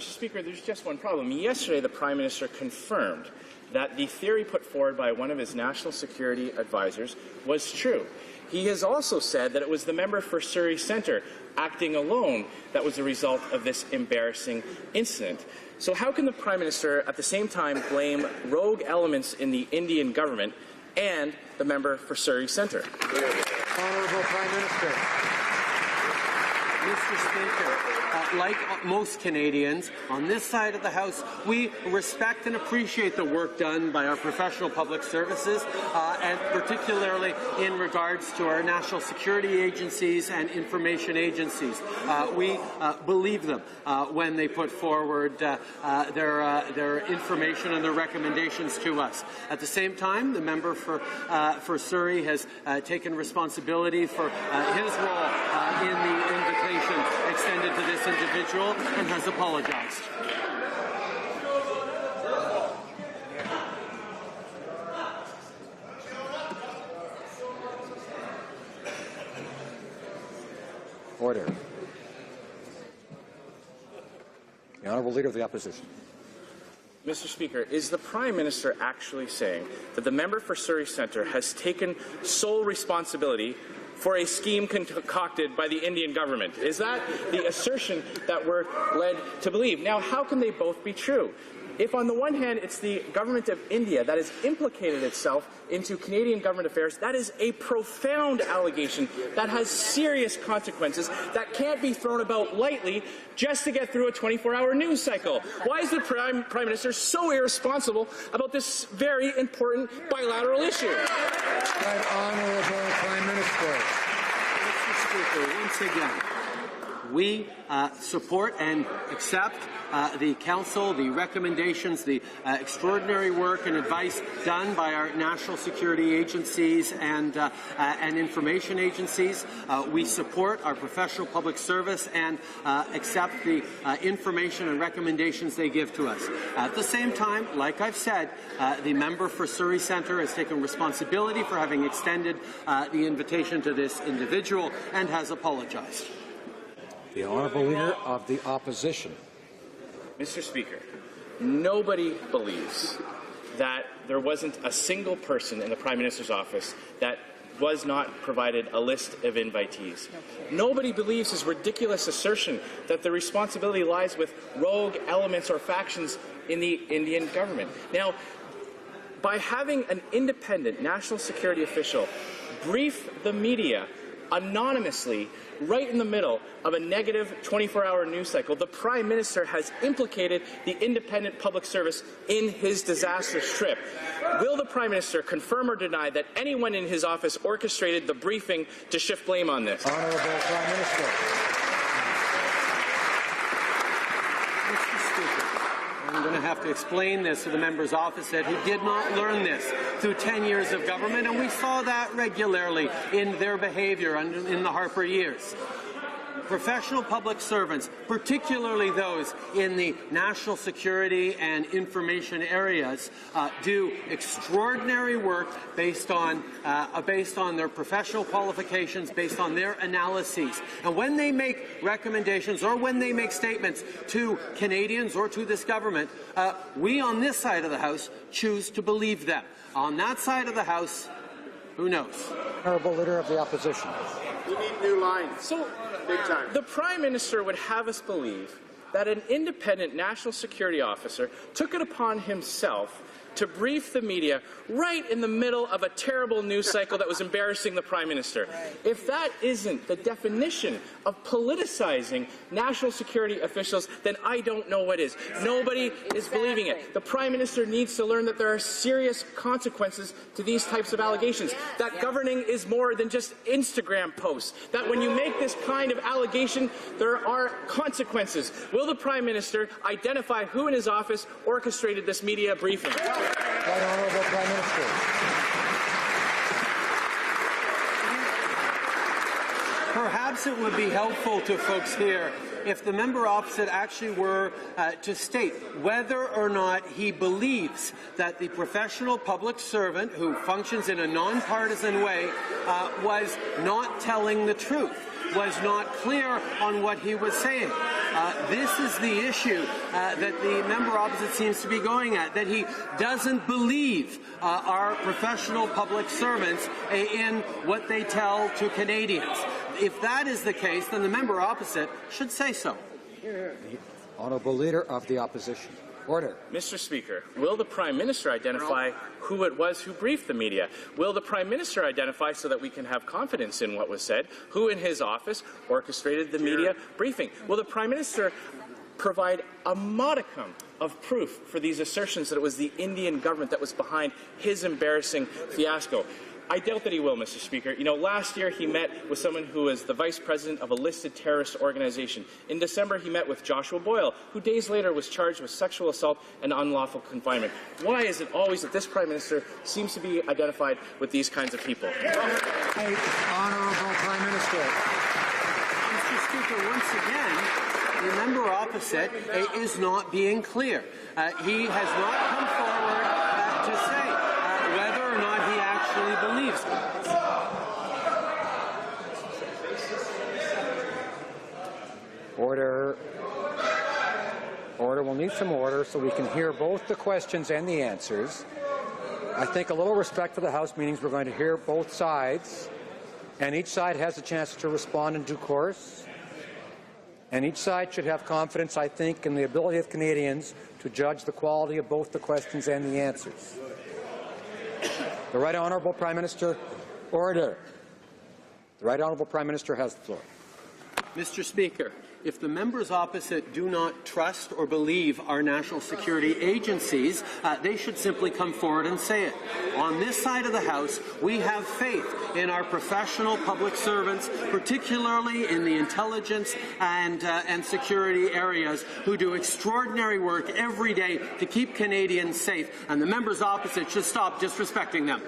Mr. Speaker, there's just one problem. Yesterday, the Prime Minister confirmed that the theory put forward by one of his national security advisors was true. He has also said that it was the member for Surrey Centre acting alone that was the result of this embarrassing incident. So how can the Prime Minister at the same time blame rogue elements in the Indian government and the member for Surrey Centre? Honourable Prime Minister. Mr. Speaker, like most Canadians, on this side of the House, we respect and appreciate the work done by our professional public services, and particularly in regards to our national security agencies and information agencies. We believe them when they put forward their information and their recommendations to us. At the same time, the member for Surrey has taken responsibility for his role in the invitation extended to this individual and has apologized. Order. The Honourable Leader of the Opposition. Mr. Speaker, is the Prime Minister actually saying that the member for Surrey Centre has taken sole responsibility for a scheme concocted by the Indian government? Is that the assertion that we're led to believe? Now, how can they both be true? If on the one hand it's the government of India that has implicated itself into Canadian government affairs, that is a profound allegation that has serious consequences that can't be thrown about lightly just to get through a 24-hour news cycle. Why is the Prime Minister so irresponsible about this very important bilateral issue? Right, Honourable Prime Minister. Mr. Speaker, once again, we support and accept the Council, the recommendations, the extraordinary work and advice done by our national security agencies and information agencies. We support our professional public service and accept the information and recommendations they give to us. At the same time, like I've said, the member for Surrey Centre has taken responsibility for having extended the invitation to this individual and has apologized. The Honourable Leader of the Opposition. Mr. Speaker, nobody believes that there wasn't a single person in the Prime Minister's office that was not provided a list of invitees. Nobody believes his ridiculous assertion that the responsibility lies with rogue elements or factions in the Indian government. Now, by having an independent national security official brief the media anonymously right in the middle of a negative 24-hour news cycle, the Prime Minister has implicated the independent public service in his disastrous trip. Will the Prime Minister confirm or deny that anyone in his office orchestrated the briefing to shift blame on this? Honourable Prime Minister. Mr. Speaker, I'm going to have to explain this to the member's office that he did not learn this through 10 years of government, and we saw that regularly in their behaviour in the Harper years. Professional public servants, particularly those in the national security and information areas, do extraordinary work based on their professional qualifications, based on their analyses. And when they make recommendations or when they make statements to Canadians or to this government, we on this side of the House choose to believe them. On that side of the House, who knows? Honourable Leader of the Opposition. We need new lines. So, big time. The Prime Minister would have us believe that an independent national security officer took it upon himself to brief the media right in the middle of a terrible news cycle that was embarrassing the Prime Minister. If that isn't the definition of politicizing national security officials, then I don't know what is. Nobody is believing it. The Prime Minister needs to learn that there are serious consequences to these types of allegations, that governing is more than just Instagram posts, that when you make this kind of allegation, there are consequences. Will the Prime Minister identify who in his office orchestrated this media briefing? Right, Honourable Prime Minister. Perhaps it would be helpful to folks here if the member opposite actually were to state whether or not he believes that the professional public servant who functions in a nonpartisan way was not telling the truth, was not clear on what he was saying. This is the issue that the member opposite seems to be going at, that he doesn't believe our professional public servants in what they tell to Canadians. If that is the case, then the member opposite should say so. The Honourable Leader of the Opposition. Order. Mr. Speaker, will the Prime Minister identify who it was who briefed the media? Will the Prime Minister identify, so that we can have confidence in what was said, who in his office orchestrated the media briefing? Will the Prime Minister provide a modicum of proof for these assertions that it was the Indian government that was behind his embarrassing fiasco? I doubt that he will, Mr. Speaker. You know, last year he met with someone who is the vice president of a listed terrorist organization. In December, he met with Joshua Boyle, who days later was charged with sexual assault and unlawful confinement. Why is it always that this Prime Minister seems to be identified with these kinds of people? Honourable Prime Minister. Mr. Speaker, once again, the member opposite is not being clear. He has not come forward to say whether or not he actually believes it. Order. Order. We'll need some order so we can hear both the questions and the answers. I think a little respect for the House means we're going to hear both sides, and each side has a chance to respond in due course. And each side should have confidence, I think, in the ability of Canadians to judge the quality of both the questions and the answers. The Right Honourable Prime Minister. Order. The Right Honourable Prime Minister has the floor. Mr. Speaker, if the members opposite do not trust or believe our national security agencies, they should simply come forward and say it. On this side of the House, we have faith in our professional public servants, particularly in the intelligence and security areas, who do extraordinary work every day to keep Canadians safe, and the members opposite should stop disrespecting them.